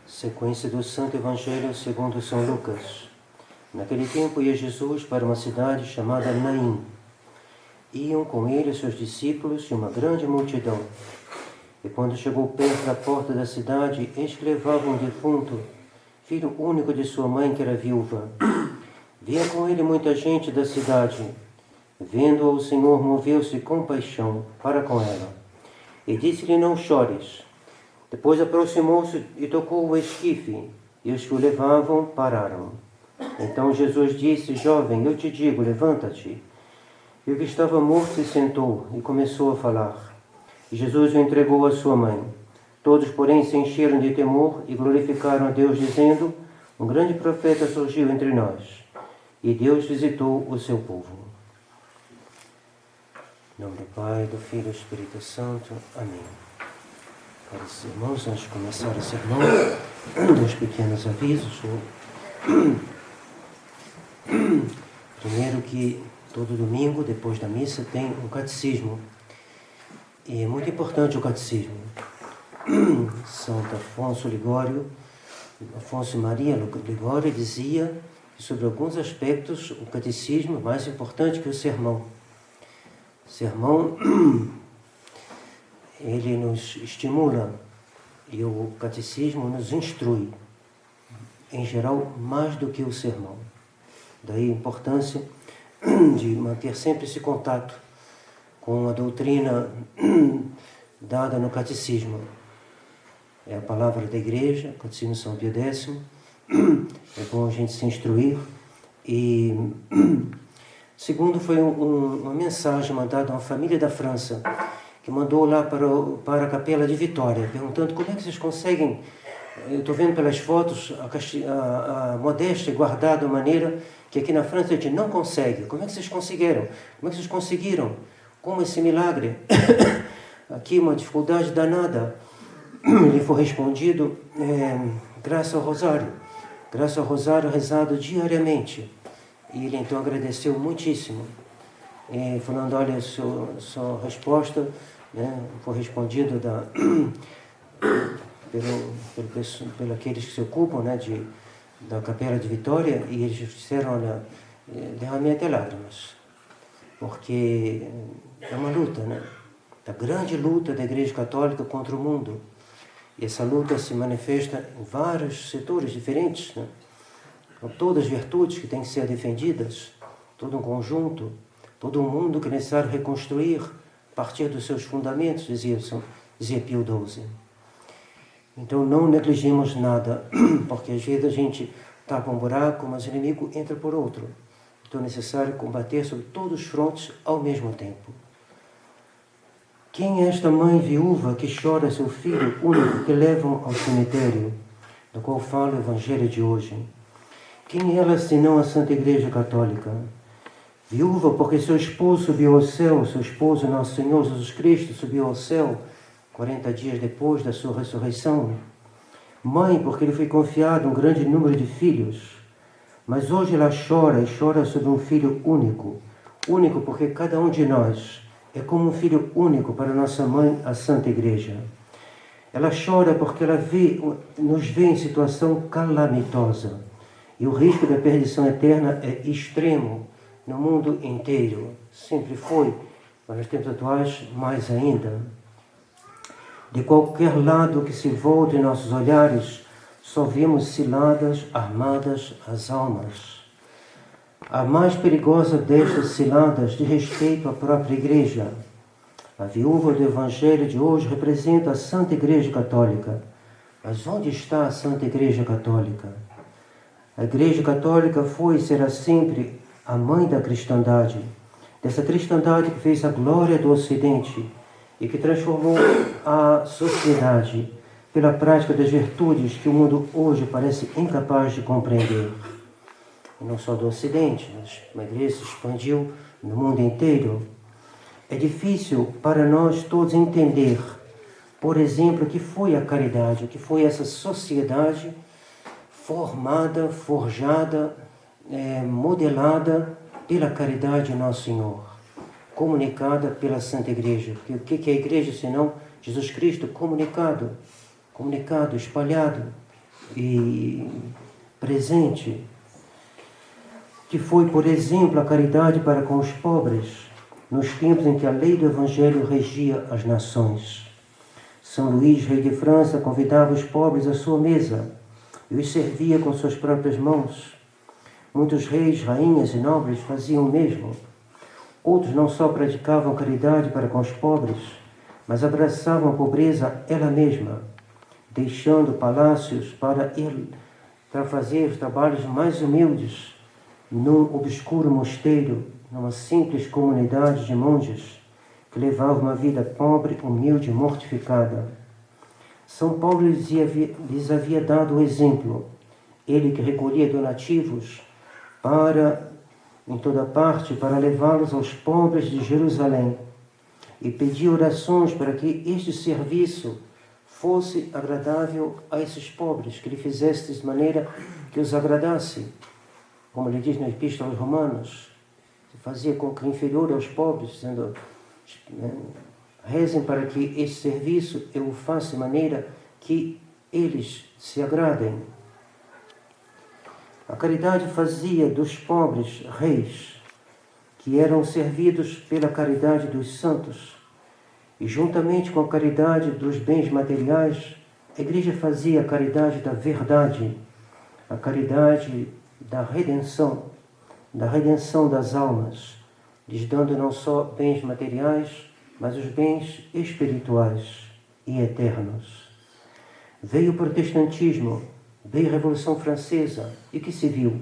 Sequência do Santo Evangelho segundo São Lucas. Naquele tempo ia Jesus para uma cidade chamada Naim. Iam com ele seus discípulos e uma grande multidão. E quando chegou perto da porta da cidade, eis que levava um defunto, filho único de sua mãe, que era viúva. Vinha com ele muita gente da cidade. Vendo-a, o Senhor moveu-se com compaixão para com ela. E disse-lhe: não chores. Depois aproximou-se e tocou o esquife, e os que o levavam pararam. Então Jesus disse: jovem, eu te digo, levanta-te. E o que estava morto se sentou e começou a falar. E Jesus o entregou à sua mãe. Todos, porém, se encheram de temor e glorificaram a Deus, dizendo: um grande profeta surgiu entre nós, e Deus visitou o seu povo. Em nome do Pai, do Filho e do Espírito Santo. Amém. Caros irmãos, antes de começar o sermão, dois pequenos avisos. Primeiro, que todo domingo, depois da missa, tem um catecismo. E é muito importante o catecismo. Santo Afonso Maria Ligório dizia que sobre alguns aspectos o catecismo é mais importante que o sermão. O sermão, ele nos estimula e o catecismo nos instrui, em geral, mais do que o sermão. Daí a importância de manter sempre esse contato com a doutrina dada no catecismo. É a palavra da igreja, o catecismo de São Pio X. É bom a gente se instruir. E segundo, foi uma mensagem mandada a uma família da França, que mandou lá para a Capela de Vitória, perguntando como é que vocês conseguem. Eu estou vendo pelas fotos a modéstia guardada de uma maneira que aqui na França a gente não consegue. Como é que vocês conseguiram? Como é que vocês conseguiram? Como esse milagre? Aqui uma dificuldade danada. Ele foi respondido graças ao rosário. Graças ao rosário rezado diariamente. E ele então agradeceu muitíssimo. Falando: olha, sua resposta, né, foi respondido por aqueles que se ocupam, né, da Capela de Vitória, e eles disseram: olha, derramei até lágrimas, porque é uma luta, né, a grande luta da Igreja Católica contra o mundo. E essa luta se manifesta em vários setores diferentes, né, com todas as virtudes que têm que ser defendidas, todo um conjunto, todo um mundo que é necessário reconstruir a partir dos seus fundamentos, dizia Pio XII. Então não negligemos nada, porque às vezes a gente tapa um buraco, mas o inimigo entra por outro. Então é necessário combater sobre todos os frontes ao mesmo tempo. Quem é esta mãe viúva que chora seu filho único que levam ao cemitério, do qual fala o Evangelho de hoje? Quem é ela senão a Santa Igreja Católica? Viúva porque seu esposo subiu ao céu, seu esposo, nosso Senhor Jesus Cristo, subiu ao céu 40 dias depois da sua ressurreição. Mãe porque lhe foi confiado um grande número de filhos. Mas hoje ela chora e chora sobre um filho único. Único porque cada um de nós é como um filho único para nossa mãe, a Santa Igreja. Ela chora porque ela nos vê em situação calamitosa. E o risco da perdição eterna é extremo no mundo inteiro. Sempre foi, mas nos tempos atuais mais ainda. De qualquer lado que se volte nossos olhares, só vemos ciladas armadas as almas. A mais perigosa destas ciladas de respeito à própria Igreja. A viúva do Evangelho de hoje representa a Santa Igreja Católica. Mas onde está a Santa Igreja Católica? A Igreja Católica foi e será sempre a mãe da cristandade, dessa cristandade que fez a glória do Ocidente e que transformou a sociedade pela prática das virtudes que o mundo hoje parece incapaz de compreender. E não só do Ocidente, mas a Igreja se expandiu no mundo inteiro. É difícil para nós todos entender, por exemplo, o que foi a caridade, o que foi essa sociedade formada, forjada, modelada pela caridade de Nosso Senhor, comunicada pela Santa Igreja. Porque o que é a Igreja senão Jesus Cristo comunicado comunicado, espalhado e presente, que foi, por exemplo, a caridade para com os pobres, nos tempos em que a lei do Evangelho regia as nações. São Luís, rei de França, convidava os pobres à sua mesa e os servia com suas próprias mãos. Muitos reis, rainhas e nobres faziam o mesmo. Outros não só praticavam caridade para com os pobres, mas abraçavam a pobreza ela mesma, deixando palácios para fazer os trabalhos mais humildes num obscuro mosteiro, numa simples comunidade de monges que levavam uma vida pobre, humilde e mortificada. São Paulo lhes havia dado o exemplo, ele que recolhia donativos em toda parte para levá-los aos pobres de Jerusalém, e pedia orações para que este serviço fosse agradável a esses pobres, que lhe fizesse de maneira que os agradasse. Como ele diz na Epístola aos Romanos, se fazia com que inferior aos pobres, dizendo, rezem para que este serviço eu o faça de maneira que eles se agradem. A caridade fazia dos pobres reis, que eram servidos pela caridade dos santos, e juntamente com a caridade dos bens materiais, a Igreja fazia a caridade da verdade, a caridade da redenção das almas, lhes dando não só bens materiais, mas os bens espirituais e eternos. Veio o protestantismo, veio a Revolução Francesa, e que se viu?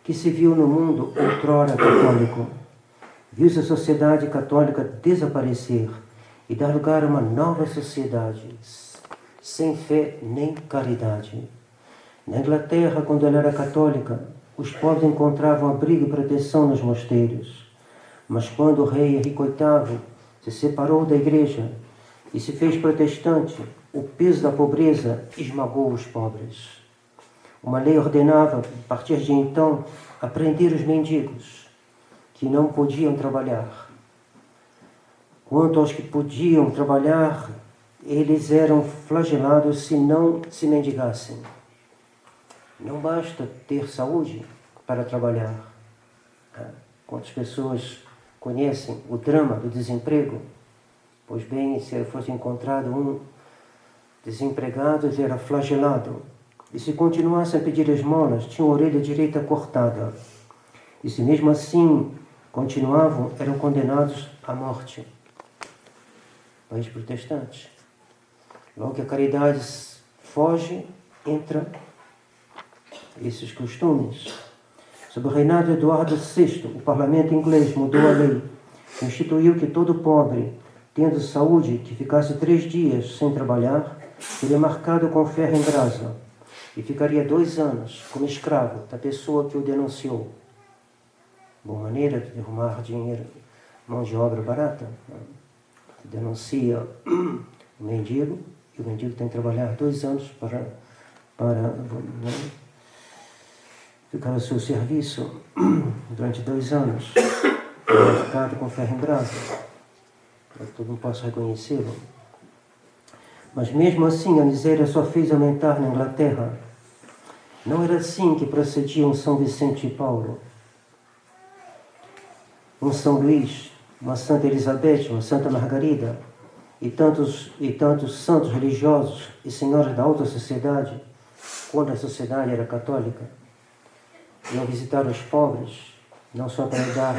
Que se viu no mundo outrora católico. Viu-se a sociedade católica desaparecer e dar lugar a uma nova sociedade, sem fé nem caridade. Na Inglaterra, quando ela era católica, os pobres encontravam abrigo e proteção nos mosteiros. Mas quando o rei Henrique VIII se separou da igreja e se fez protestante, o peso da pobreza esmagou os pobres. Uma lei ordenava, a partir de então, a prender os mendigos, que não podiam trabalhar. Quanto aos que podiam trabalhar, eles eram flagelados se não se mendigassem. Não basta ter saúde para trabalhar. Quantas pessoas conhecem o drama do desemprego? Pois bem, se fosse encontrado um desempregado, ele era flagelado. E se continuassem a pedir esmolas, tinham a orelha direita cortada. E se mesmo assim continuavam, eram condenados à morte. País protestante. Logo que a caridade foge, entra esses costumes. Sob o reinado de Eduardo VI, o parlamento inglês mudou a lei, instituiu que todo pobre, tendo saúde, que ficasse 3 dias sem trabalhar, seria marcado com ferro em brasa e ficaria 2 anos como escravo da pessoa que o denunciou. Boa maneira de arrumar dinheiro, mão de obra barata. Denuncia o mendigo, e o mendigo tem que trabalhar 2 anos para ficar ao seu serviço durante 2 anos, marcado com ferro em brasa, para que todo mundo possa reconhecê-lo. Mas mesmo assim a miséria só fez aumentar na Inglaterra. Não era assim que procediam São Vicente e Paulo, um São Luís, uma Santa Elizabeth, uma Santa Margarida e tantos santos religiosos e senhores da alta sociedade, quando a sociedade era católica. Iam visitar os pobres, não só para dar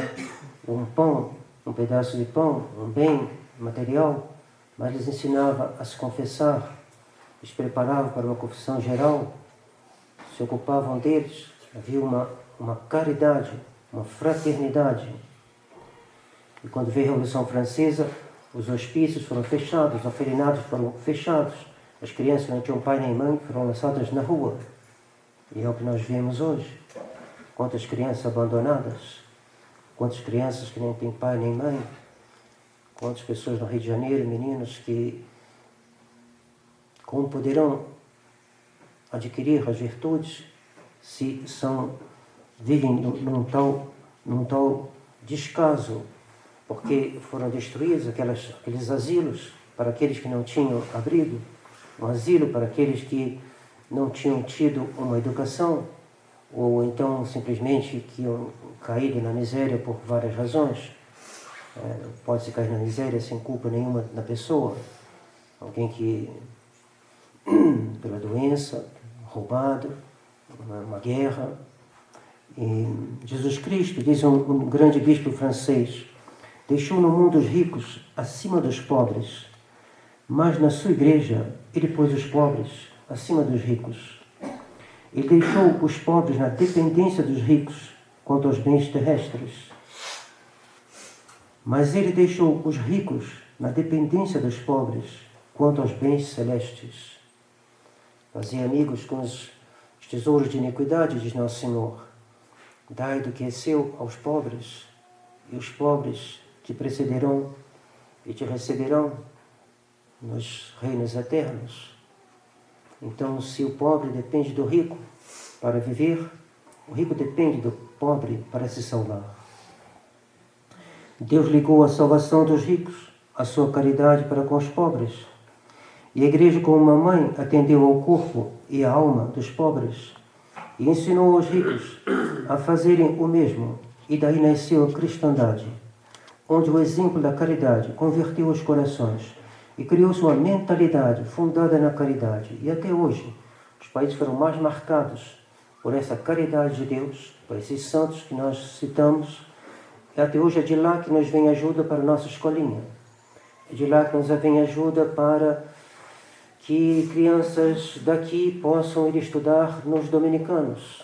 um pão, um pedaço de pão, um bem material, mas lhes ensinava a se confessar, lhes preparava para uma confissão geral, se ocupavam deles, havia uma caridade, uma fraternidade. E quando veio a Revolução Francesa, os hospícios foram fechados, os orfanatos foram fechados, as crianças que não tinham pai nem mãe foram lançadas na rua. E é o que nós vemos hoje. Quantas crianças abandonadas, quantas crianças que nem têm pai nem mãe, quantas pessoas no Rio de Janeiro, meninos que como poderão adquirir as virtudes se vivem num tal descaso, porque foram destruídos aqueles asilos para aqueles que não tinham abrigo. um asilo para aqueles que não tinham tido uma educação, ou então simplesmente que iam caído na miséria por várias razões. Pode-se cair na miséria sem culpa nenhuma na pessoa. Alguém que, pela doença, roubado, uma guerra. E Jesus Cristo, diz um grande bispo francês, deixou no mundo os ricos acima dos pobres, mas na sua igreja ele pôs os pobres acima dos ricos. Ele deixou os pobres na dependência dos ricos quanto aos bens terrestres, mas ele deixou os ricos na dependência dos pobres quanto aos bens celestes. Fazei amigos com os tesouros de iniquidade, diz Nosso Senhor. Dai do que é seu aos pobres, e os pobres te precederão e te receberão nos reinos eternos. Então, se o pobre depende do rico para viver, o rico depende do pobre para se salvar. Deus ligou a salvação dos ricos à sua caridade para com os pobres. E a igreja, como uma mãe, atendeu ao corpo e à alma dos pobres e ensinou aos ricos a fazerem o mesmo. E daí nasceu a cristandade, onde o exemplo da caridade converteu os corações e criou-se uma mentalidade fundada na caridade. E até hoje, os países foram mais marcados por essa caridade de Deus, por esses santos que nós citamos. E até hoje é de lá que nos vem ajuda para a nossa escolinha. É de lá que nos vem ajuda para que crianças daqui possam ir estudar nos dominicanos.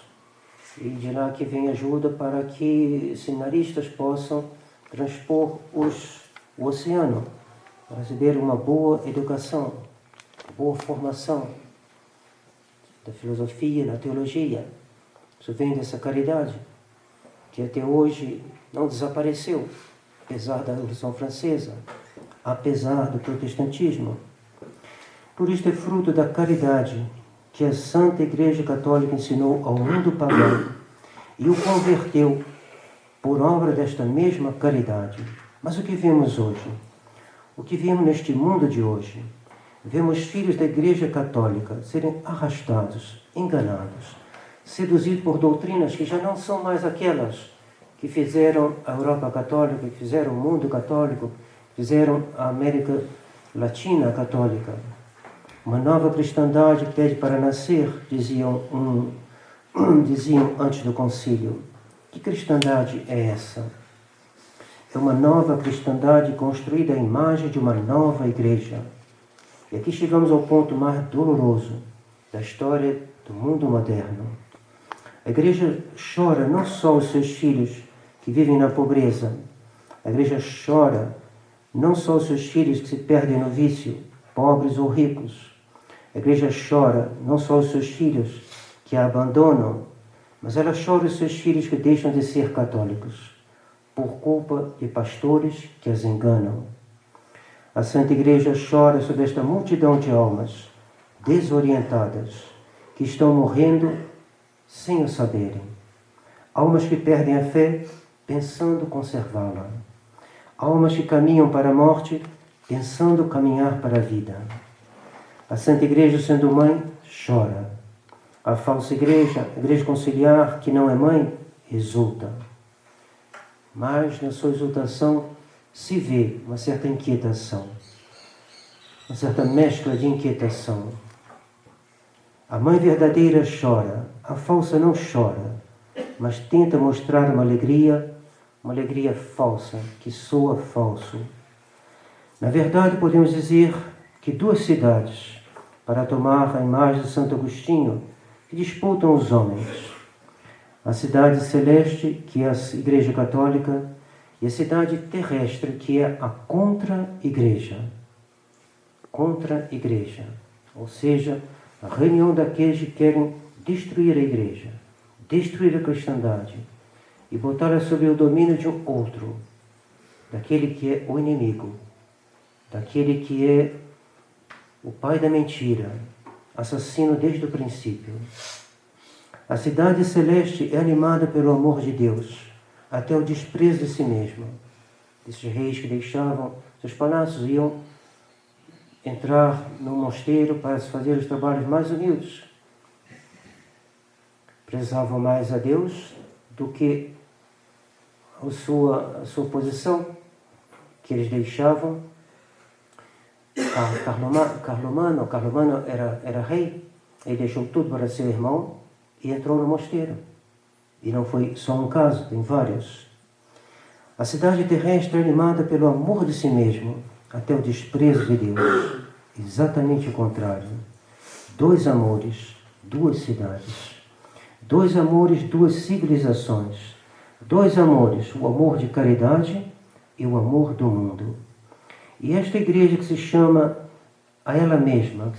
E de lá que vem ajuda para que seminaristas possam transpor o oceano, para receber uma boa educação, boa formação da filosofia, da teologia. Isso vem dessa caridade, que até hoje não desapareceu, apesar da Revolução Francesa, apesar do protestantismo. Por isto é fruto da caridade que a Santa Igreja Católica ensinou ao mundo pagão e o converteu por obra desta mesma caridade. Mas o que vemos hoje? O que vemos neste mundo de hoje? Vemos filhos da Igreja Católica serem arrastados, enganados, seduzidos por doutrinas que já não são mais aquelas que fizeram a Europa Católica, que fizeram o mundo católico, fizeram a América Latina católica. Uma nova cristandade pede para nascer, diziam antes do concílio. Que cristandade é essa? É uma nova cristandade construída à imagem de uma nova igreja. E aqui chegamos ao ponto mais doloroso da história do mundo moderno. A igreja chora não só os seus filhos que vivem na pobreza. A igreja chora não só os seus filhos que se perdem no vício, pobres ou ricos. A igreja chora não só os seus filhos que a abandonam, mas ela chora os seus filhos que deixam de ser católicos, por culpa de pastores que as enganam. A Santa Igreja chora sobre esta multidão de almas desorientadas, que estão morrendo sem o saberem. Almas que perdem a fé pensando conservá-la. Almas que caminham para a morte pensando caminhar para a vida. A Santa Igreja, sendo mãe, chora. A falsa igreja, a igreja conciliar, que não é mãe, exulta. Mas na sua exultação se vê uma certa inquietação, uma certa mescla de inquietação. A mãe verdadeira chora, a falsa não chora, mas tenta mostrar uma alegria falsa, que soa falso. Na verdade, podemos dizer que duas cidades, para tomar a imagem de Santo Agostinho, que disputam os homens. A cidade celeste, que é a Igreja Católica, e a cidade terrestre, que é a contra-igreja. Contra-igreja. Ou seja, a reunião daqueles que querem destruir a igreja, destruir a cristandade e botá-la sob o domínio de um outro, daquele que é o inimigo, daquele que é o pai da mentira, assassino desde o princípio. A cidade celeste é animada pelo amor de Deus, até o desprezo de si mesmo. Desses reis que deixavam seus palácios, iam entrar no mosteiro para se fazer os trabalhos mais humildes. Prezavam mais a Deus do que a sua posição, que eles deixavam. Carlomano era rei, ele deixou tudo para seu irmão e entrou no mosteiro. E não foi só um caso, tem vários. A cidade terrestre é animada pelo amor de si mesmo, até o desprezo de Deus. Exatamente o contrário. 2 amores, 2 cidades. 2 amores, 2 civilizações. 2 amores, o amor de caridade e o amor do mundo. E esta igreja que se chama a ela mesma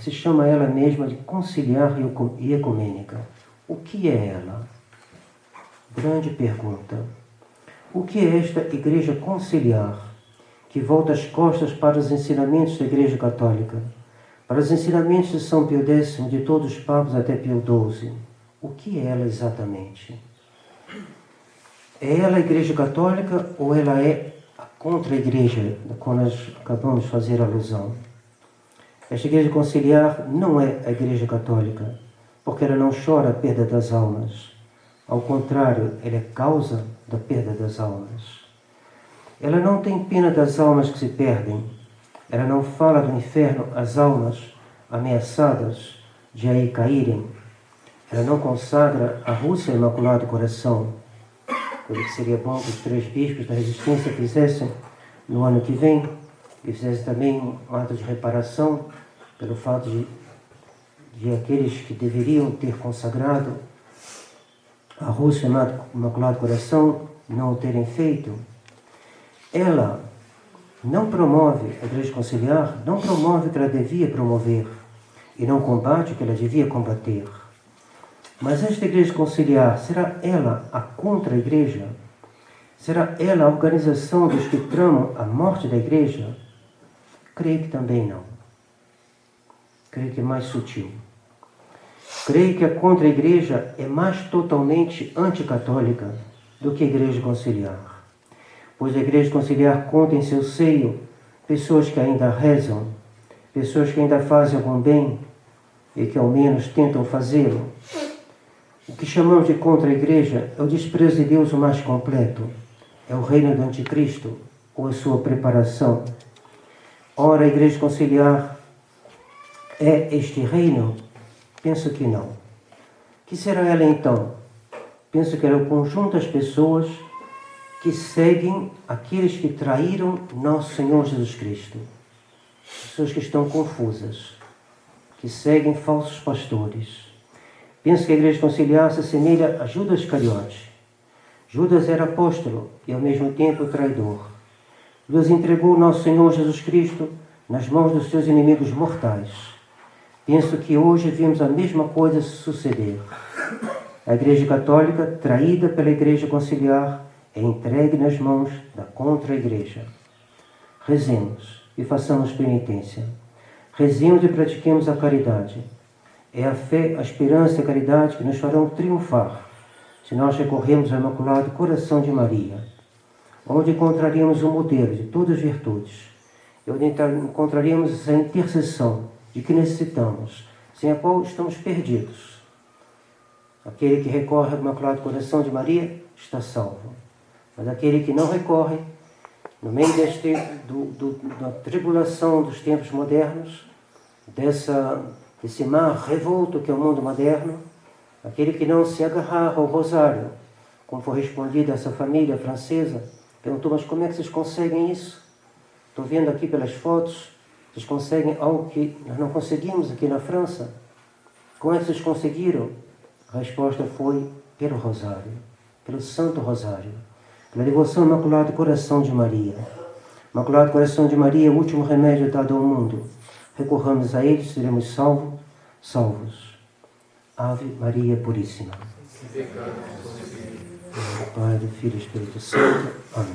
de conciliar e ecumênica. O que é ela? Grande pergunta. O que é esta igreja conciliar, que volta as costas para os ensinamentos da Igreja Católica, para os ensinamentos de São Pio X, de todos os papas até Pio XII? O que é ela exatamente? É ela a Igreja Católica ou ela é a contra-igreja, a qual nós acabamos de fazer alusão? Esta Igreja Conciliar não é a Igreja Católica, porque ela não chora a perda das almas. Ao contrário, ela é causa da perda das almas. Ela não tem pena das almas que se perdem. Ela não fala do inferno às almas ameaçadas de aí caírem. Ela não consagra a Rússia Imaculado Coração, coisa que seria bom que os 3 bispos da resistência fizessem no ano que vem, e fizessem também um ato de reparação pelo fato de aqueles que deveriam ter consagrado a Rússia Imaculado Coração não o terem feito. Ela não promove, a Igreja Conciliar não promove o que ela devia promover e não combate o que ela devia combater. Mas esta Igreja Conciliar, será ela a contra-igreja? Será ela a organização dos que tramam a morte da Igreja? Creio que também não. Creio que é mais sutil. Creio que a contra-igreja é mais totalmente anticatólica do que a Igreja Conciliar. Pois a Igreja Conciliar conta em seu seio pessoas que ainda rezam, pessoas que ainda fazem algum bem e que ao menos tentam fazê-lo. O que chamamos de contra-igreja é o desprezo de Deus o mais completo. É o reino do anticristo ou a sua preparação. Ora, a Igreja Conciliar é este reino? Penso que não. Que será ela então? Penso que ela é o conjunto das pessoas que seguem aqueles que traíram nosso Senhor Jesus Cristo. Pessoas que estão confusas, que seguem falsos pastores. Penso que a Igreja Conciliar se assemelha a Judas Iscariote. Judas era apóstolo e ao mesmo tempo traidor. Judas entregou nosso Senhor Jesus Cristo nas mãos dos seus inimigos mortais. Penso que hoje vimos a mesma coisa suceder. A Igreja Católica, traída pela Igreja Conciliar, é entregue nas mãos da contra-igreja. Rezemos e façamos penitência. Rezemos e pratiquemos a caridade. É a fé, a esperança e a caridade que nos farão triunfar se nós recorremos ao Imaculado Coração de Maria, onde encontraríamos o modelo de todas as virtudes, e onde encontraríamos essa intercessão de que necessitamos, sem a qual estamos perdidos. Aquele que recorre ao Imaculado Coração de Maria está salvo. Mas aquele que não recorre, no meio da tribulação dos tempos modernos, desse mar revolto que é o mundo moderno, aquele que não se agarrar ao rosário, como foi respondido a essa família francesa, perguntou, mas como é que vocês conseguem isso? Estou vendo aqui pelas fotos, vocês conseguem algo que nós não conseguimos aqui na França. Como é que vocês conseguiram? A resposta foi pelo rosário, pelo Santo Rosário, pela devoção ao Imaculado Coração de Maria. Imaculado Coração de Maria é o último remédio dado ao mundo. Recorramos a ele, seremos salvos. Ave Maria Puríssima. Em nome do Pai, do Filho e do Espírito Santo. Amém.